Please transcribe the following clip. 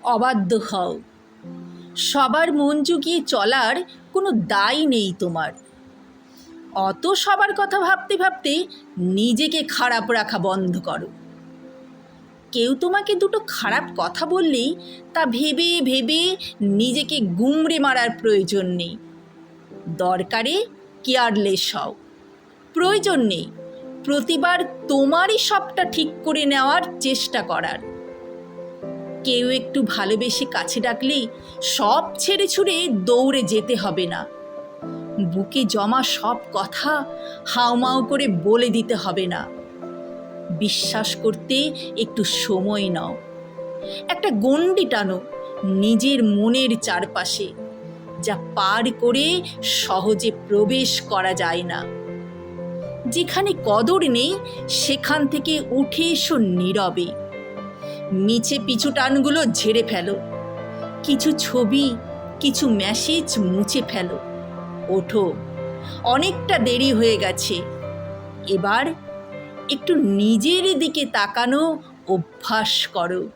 অবাধ্য হও। সবার মন জুগিয়ে চলার কোনো দায় নেই তোমার। অত সবার কথা ভাবতে ভাবতে নিজেকে খারাপ রাখা বন্ধ করো। কেউ তোমাকে দুটো খারাপ কথা বললেই তা ভেবে ভেবে নিজেকে গুমড়ে মারার প্রয়োজন নেই। দরকারে কেয়ারলেস হও। প্রয়োজন নেই প্রতিবার তোমারই সবটা ঠিক করে নেওয়ার চেষ্টা করার। কেউ একটু ভালোবেসে কাছে ডাকলেই সব ছেড়ে ছুড়ে দৌড়ে যেতে হবে না। বুকে জমা সব কথা হাউমাউ করে বলে দিতে হবে না। বিশ্বাস করতে একটু সময় নাও। একটা গণ্ডি টানো নিজের মনের চারপাশে, যা পার করে সহজে প্রবেশ করা যায় না। যেখানে কদর নেই সেখান থেকে উঠে এসো নীরবে। মিছে পিছু টানগুলো ঝেড়ে ফেলো। কিছু ছবি, কিছু মেসেজ মুছে ফেলো। ওঠো, অনেকটা দেরি হয়ে গেছে। এবার একটু নিজের দিকে তাকানো অভ্যাস করো।